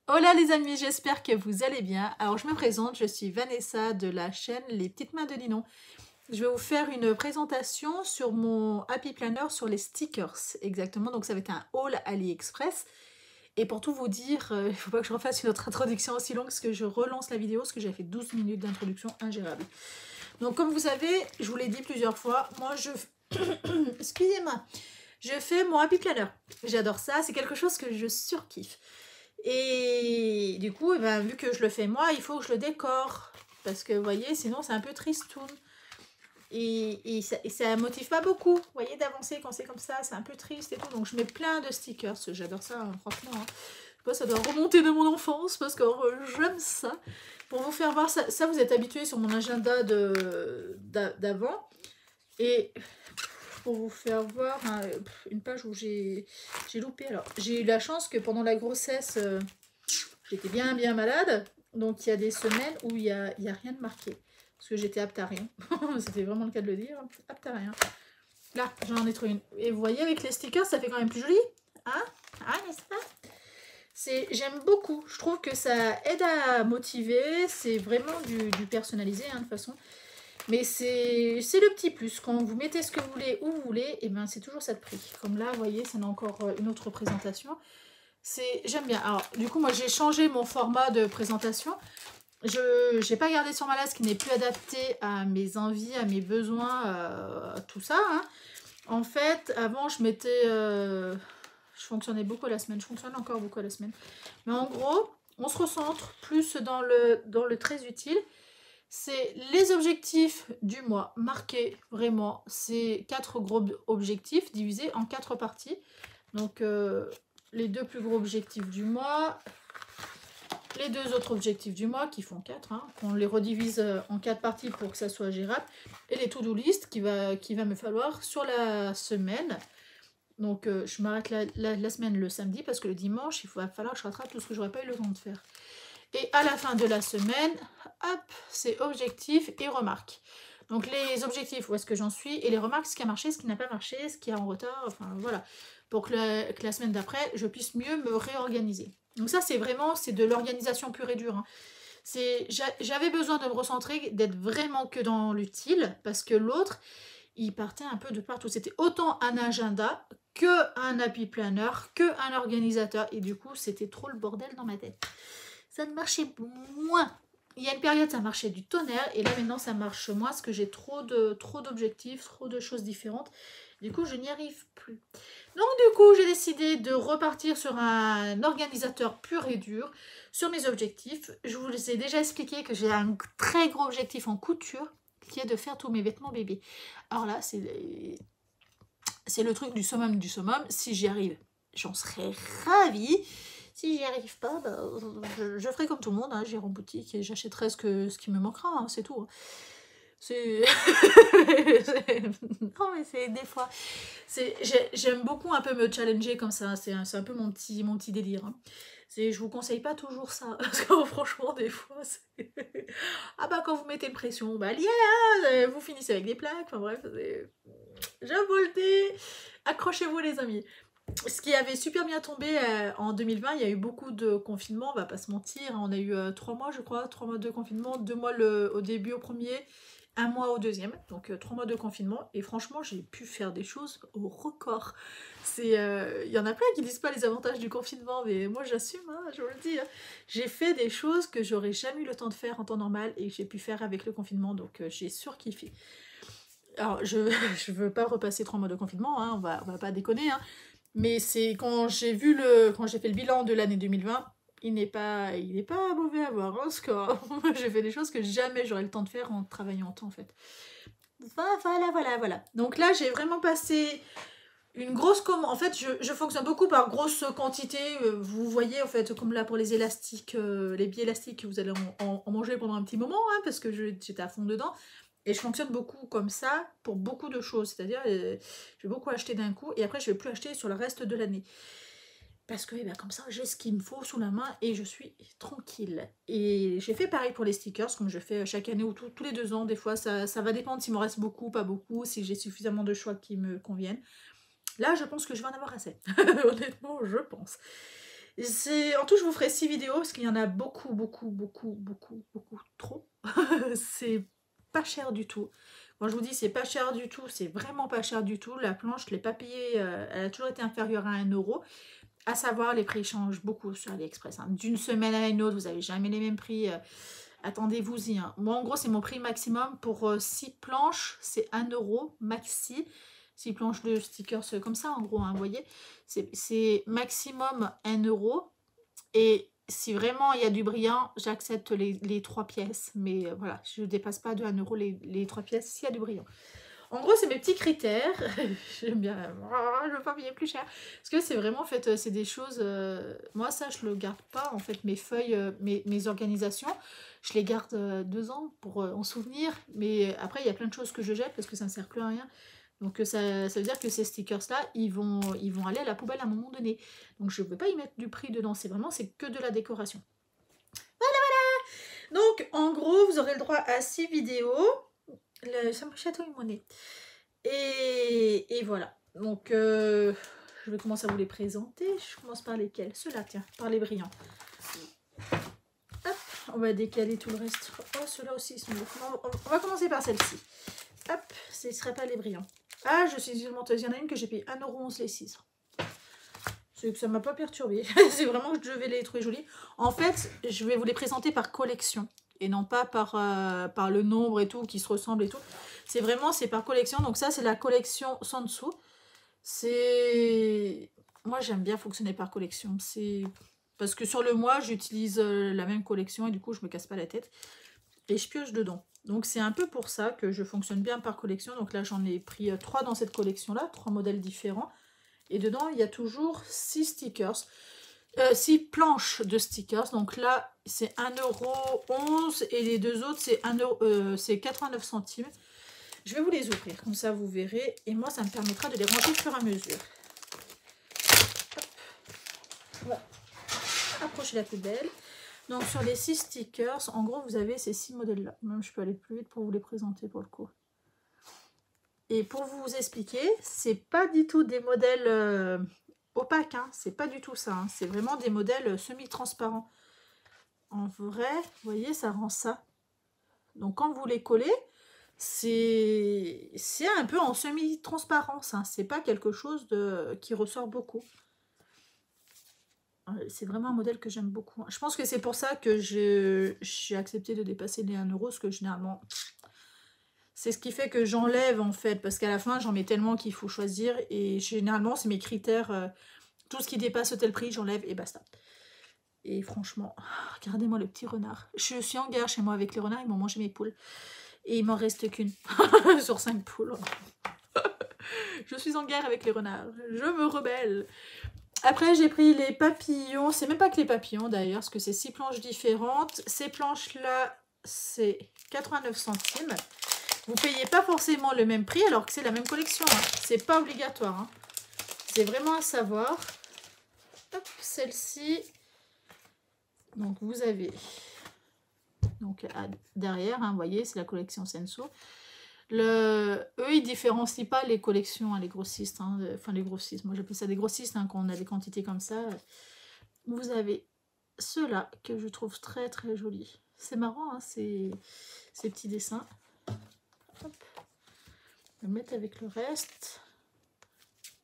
Hola les amis, j'espère que vous allez bien. Alors je me présente, je suis Vanessa de la chaîne Les Petites Mains de Ninon. Je vais vous faire une présentation sur mon Happy Planner sur les stickers, exactement. Donc ça va être un haul AliExpress. Et pour tout vous dire, il ne faut pas que je refasse une autre introduction aussi longue parce que je relance la vidéo parce que j'ai fait 12 minutes d'introduction ingérable. Donc comme vous savez, je vous l'ai dit plusieurs fois, moi je... Excusez-moi, je fais mon Happy Planner. J'adore ça, c'est quelque chose que je surkiffe. Et du coup, vu que je le fais moi, il faut que je le décore. Parce que, vous voyez, sinon c'est un peu tristoun. Et ça motive pas beaucoup, vous voyez, d'avancer quand c'est comme ça, c'est un peu triste et tout. Donc je mets plein de stickers, j'adore ça, hein, franchement. Hein. Je sais pas, ça doit remonter de mon enfance parce que j'aime ça. Pour vous faire voir, ça vous êtes habitué sur mon agenda d'avant. Et pour vous faire voir hein, une page où j'ai loupé. Alors, j'ai eu la chance que pendant la grossesse, j'étais bien malade. Donc, il y a des semaines où il y a rien de marqué. Parce que j'étais apte à rien. C'était vraiment le cas de le dire. Apte à rien. Là, j'en ai trouvé une. Et vous voyez, avec les stickers, ça fait quand même plus joli. Hein? Ah, n'est-ce pas? J'aime beaucoup. Je trouve que ça aide à motiver. C'est vraiment du personnalisé, hein, de toute façon. Mais c'est le petit plus. Quand vous mettez ce que vous voulez où vous voulez, et ben c'est toujours ça de prix. Comme là, vous voyez, ça a encore une autre présentation. J'aime bien. Alors, du coup, moi, j'ai changé mon format de présentation. Je n'ai pas gardé sur ma liste qui n'est plus adapté à mes envies, à mes besoins, à tout ça. Hein. En fait, avant, je mettais... je fonctionnais beaucoup à la semaine. Je fonctionne encore beaucoup à la semaine. Mais en gros, on se recentre plus dans le très utile. C'est les objectifs du mois marqués vraiment. C'est 4 gros objectifs divisés en 4 parties. Donc les 2 plus gros objectifs du mois, les 2 autres objectifs du mois qui font 4. Hein. On les redivise en 4 parties pour que ça soit gérable. Et les to-do list qui va me falloir sur la semaine. Donc je m'arrête la semaine le samedi parce que le dimanche, il va falloir que je rattrape tout ce que j'aurais pas eu le temps de faire. Et à la fin de la semaine, hop, c'est objectifs et remarques. Donc les objectifs, où est-ce que j'en suis, et les remarques, ce qui a marché, ce qui n'a pas marché, ce qui est en retard, enfin voilà. Pour que la semaine d'après, je puisse mieux me réorganiser. Donc ça, c'est de l'organisation pure et dure. Hein. J'avais besoin de me recentrer, d'être vraiment que dans l'utile, parce que l'autre, il partait un peu de partout. C'était autant un agenda que un happy planner, que un organisateur. Et du coup, c'était trop le bordel dans ma tête. Ça ne marchait moins. Il y a une période, ça marchait du tonnerre. Et là, maintenant, ça marche moins parce que j'ai trop d'objectifs, trop de choses différentes. Du coup, je n'y arrive plus. Donc, du coup, j'ai décidé de repartir sur un organisateur pur et dur sur mes objectifs. Je vous ai déjà expliqué que j'ai un très gros objectif en couture qui est de faire tous mes vêtements bébés. Alors là, c'est le truc du summum du summum. Si j'y arrive, j'en serais ravie. Si j'y arrive pas, bah, je ferai comme tout le monde, hein, j'irai en boutique et j'achèterai ce qui me manquera, hein, c'est tout. C'est... non mais c'est des fois... J'aime beaucoup un peu me challenger comme ça, c'est un peu mon petit délire. Hein. Je vous conseille pas toujours ça, parce que franchement des fois c'est... ah bah quand vous mettez une pression, bah là, vous finissez avec des plaques, enfin bref, je vous le dis, accrochez-vous les amis. Ce qui avait super bien tombé en 2020, il y a eu beaucoup de confinements, on va pas se mentir. On a eu 3 mois, je crois, 3 mois de confinement, 2 mois au début au premier, 1 mois au deuxième, donc 3 mois de confinement. Et franchement, j'ai pu faire des choses au record. Il y en a plein qui disent pas les avantages du confinement, mais moi j'assume, hein, je vous le dis. Hein. J'ai fait des choses que j'aurais jamais eu le temps de faire en temps normal et que j'ai pu faire avec le confinement, donc j'ai surkiffé. Alors, je veux pas repasser 3 mois de confinement, hein, on va pas déconner, hein. Mais c'est quand j'ai fait le bilan de l'année 2020, il n'est pas mauvais à voir, hein, score. J'ai fait des choses que jamais j'aurais le temps de faire en travaillant autant en fait. Voilà. Donc là, j'ai vraiment passé une grosse commande. En fait, je fonctionne beaucoup par grosse quantité. Vous voyez, en fait, comme là pour les élastiques, les billes élastiques, vous allez en manger pendant un petit moment, hein, parce que j'étais à fond dedans. Et je fonctionne beaucoup comme ça pour beaucoup de choses. C'est-à-dire, je vais beaucoup acheter d'un coup et après, je vais plus acheter sur le reste de l'année. Parce que comme ça, j'ai ce qu'il me faut sous la main et je suis tranquille. Et j'ai fait pareil pour les stickers, comme je fais chaque année ou tous les 2 ans. Des fois, ça va dépendre s'il me reste beaucoup, pas beaucoup, si j'ai suffisamment de choix qui me conviennent. Là, je pense que je vais en avoir assez. Honnêtement, je pense. En tout, je vous ferai 6 vidéos parce qu'il y en a beaucoup, trop. C'est pas cher du tout. Quand je vous dis c'est pas cher du tout, c'est vraiment pas cher du tout. La planche, je l'ai pas payée, elle a toujours été inférieure à 1 euro. À savoir, les prix changent beaucoup sur AliExpress. Hein. D'une semaine à une autre, vous n'avez jamais les mêmes prix. Attendez-vous-y. Hein. Moi, en gros, c'est mon prix maximum pour 6 planches. C'est 1 euro maxi. 6 planches de stickers comme ça, en gros, hein, vous voyez. C'est maximum 1 euro. Et si vraiment il y a du brillant, j'accepte les 3 pièces. Mais voilà, je ne dépasse pas de 1 euro les 3 pièces s'il y a du brillant. En gros, c'est mes petits critères. J'aime bien. Je ne veux pas payer plus cher. Parce que c'est vraiment, en fait, c'est des choses... moi, ça, je ne le garde pas. En fait, mes feuilles, mes organisations, je les garde 2 ans pour en souvenir. Mais après, il y a plein de choses que je jette parce que ça ne sert plus à rien. Donc, ça veut dire que ces stickers-là, ils vont aller à la poubelle à un moment donné. Donc, je ne peux pas y mettre du prix dedans. C'est que de la décoration. Voilà. Donc, en gros, vous aurez le droit à 6 vidéos. Ça me chatouille mon nez. Et voilà. Donc, je vais commencer à vous les présenter. Je commence par lesquels? Ceux-là, tiens, par les brillants. Hop, on va décaler tout le reste. Oh, ceux-là aussi, ils sont beaux. On va commencer par celle-ci. Hop, ce ne serait pas les brillants. Ah, je suis menteuse. Il y en a une que j'ai payé 1,11 € les 6. C'est que ça ne m'a pas perturbée. C'est vraiment que je vais les trouver jolies. En fait, je vais vous les présenter par collection. Et non pas par le nombre et tout, qui se ressemblent et tout. C'est par collection. Donc ça, c'est la collection Sansu. Moi, j'aime bien fonctionner par collection. Parce que sur le mois, j'utilise la même collection et du coup, je me casse pas la tête. Et je pioche dedans. Donc c'est un peu pour ça que je fonctionne bien par collection. Donc là, j'en ai pris 3 dans cette collection-là, 3 modèles différents. Et dedans, il y a toujours 6 stickers. 6 planches de stickers. Donc là, c'est 1,11 € et les deux autres, c'est 89 centimes. Je vais vous les ouvrir, comme ça vous verrez. Et moi, ça me permettra de les ranger au fur et à mesure. Hop. Voilà. Approchez la poubelle. Donc sur les 6 stickers, en gros, vous avez ces 6 modèles-là. Même je peux aller plus vite pour vous les présenter pour le coup. Et pour vous expliquer, c'est pas du tout des modèles opaques, hein. C'est pas du tout ça. Hein. C'est vraiment des modèles semi-transparents. En vrai, vous voyez, ça rend ça. Donc quand vous les collez, c'est un peu en semi-transparence. Hein. C'est pas quelque chose qui ressort beaucoup. C'est vraiment un modèle que j'aime beaucoup. Je pense que c'est pour ça que j'ai accepté de dépasser les 1 euro, parce que généralement, c'est ce qui fait que j'enlève en fait, parce qu'à la fin, j'en mets tellement qu'il faut choisir, et généralement, c'est mes critères, tout ce qui dépasse tel prix, j'enlève et basta. Et franchement, regardez-moi le petit renard. Je suis en guerre chez moi avec les renards, ils m'ont mangé mes poules. Et il m'en reste qu'une sur 5 poules. Je suis en guerre avec les renards, je me rebelle. Après, j'ai pris les papillons. C'est même pas que les papillons d'ailleurs, parce que c'est 6 planches différentes. Ces planches-là, c'est 89 centimes. Vous payez pas forcément le même prix, alors que c'est la même collection. Hein. C'est pas obligatoire. Hein. C'est vraiment à savoir. Celle-ci. Donc, vous avez... Donc, derrière, hein, vous voyez, c'est la collection Sensu. Eux, ils différencient pas les collections, hein, les grossistes. Hein, enfin, les grossistes. Moi, j'appelle ça des grossistes, hein, quand on a des quantités comme ça. Vous avez ceux-là que je trouve très, très jolis. C'est marrant, hein, ces petits dessins. Hop. Je vais le mettre avec le reste.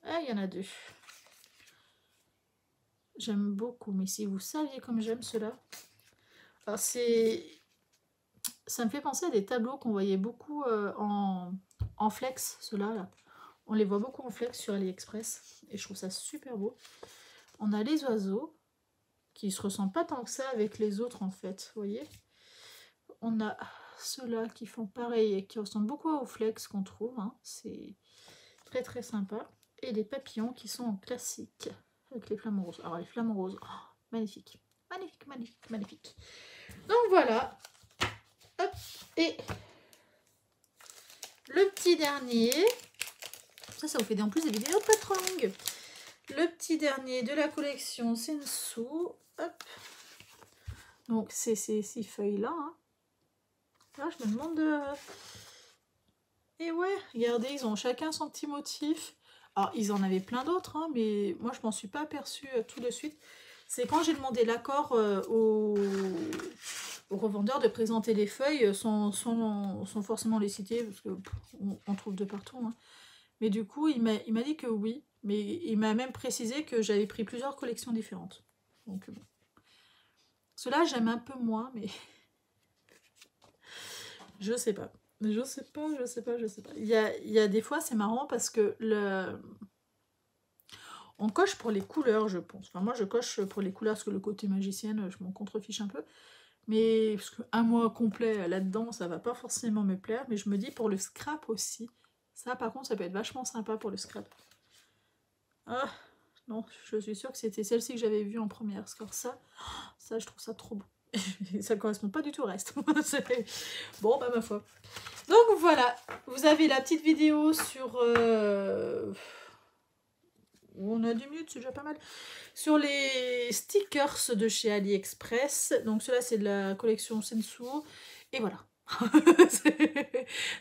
Ah, il y en a 2. J'aime beaucoup, mais si vous saviez comme j'aime ceux-là. Alors, ça me fait penser à des tableaux qu'on voyait beaucoup en flex, ceux-là. Là. On les voit beaucoup en flex sur AliExpress. Et je trouve ça super beau. On a les oiseaux, qui ne se ressemblent pas tant que ça avec les autres, en fait. Vous voyez? On a ceux-là qui font pareil et qui ressemblent beaucoup aux flex qu'on trouve. Hein. C'est très très sympa. Et les papillons qui sont en classique avec les flamants roses. Alors les flamants roses, oh, magnifique. Magnifique, magnifique, magnifique. Donc voilà. Hop. Et le petit dernier. Ça vous fait en plus des vidéos pas trop longues. Le petit dernier de la collection Sensu. Hop. Donc c'est ces 6 feuilles-là. Hein. Là, je me demande de... Et ouais, regardez, ils ont chacun son petit motif. Alors, ils en avaient plein d'autres, hein, mais moi, je m'en suis pas aperçue tout de suite. c'est quand j'ai demandé l'accord au revendeur de présenter les feuilles sans forcément les citer, parce que on trouve de partout. Hein. Mais du coup, il m'a dit que oui, mais il m'a même précisé que j'avais pris plusieurs collections différentes. Donc bon. Cela j'aime un peu moins, mais je sais pas. Je sais pas. Il y a des fois, c'est marrant parce que on coche pour les couleurs, je pense. Enfin, moi, je coche pour les couleurs parce que le côté magicienne, je m'en contrefiche un peu. Mais parce qu'un mois complet là-dedans, ça va pas forcément me plaire. Mais je me dis pour le scrap aussi. Ça, par contre, ça peut être vachement sympa pour le scrap. Ah, non, je suis sûre que c'était celle-ci que j'avais vue en première. Parce que ça, je trouve ça trop beau. Ça correspond pas du tout au reste. Bon, bah ma foi. Donc voilà, vous avez la petite vidéo sur... on a 10 minutes, c'est déjà pas mal. Sur les stickers de chez AliExpress. Donc cela c'est de la collection Sensu. Et voilà.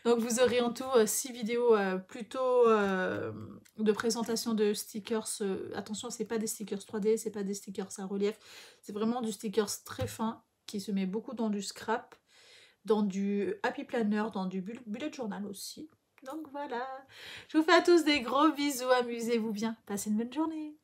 Donc vous aurez en tout 6 vidéos plutôt de présentation de stickers. Attention, c'est pas des stickers 3D, c'est pas des stickers à relief. C'est vraiment du stickers très fin qui se met beaucoup dans du scrap, dans du happy planner, dans du bullet journal aussi. Donc voilà. Je vous fais à tous des gros bisous, amusez-vous bien. Passez une bonne journée.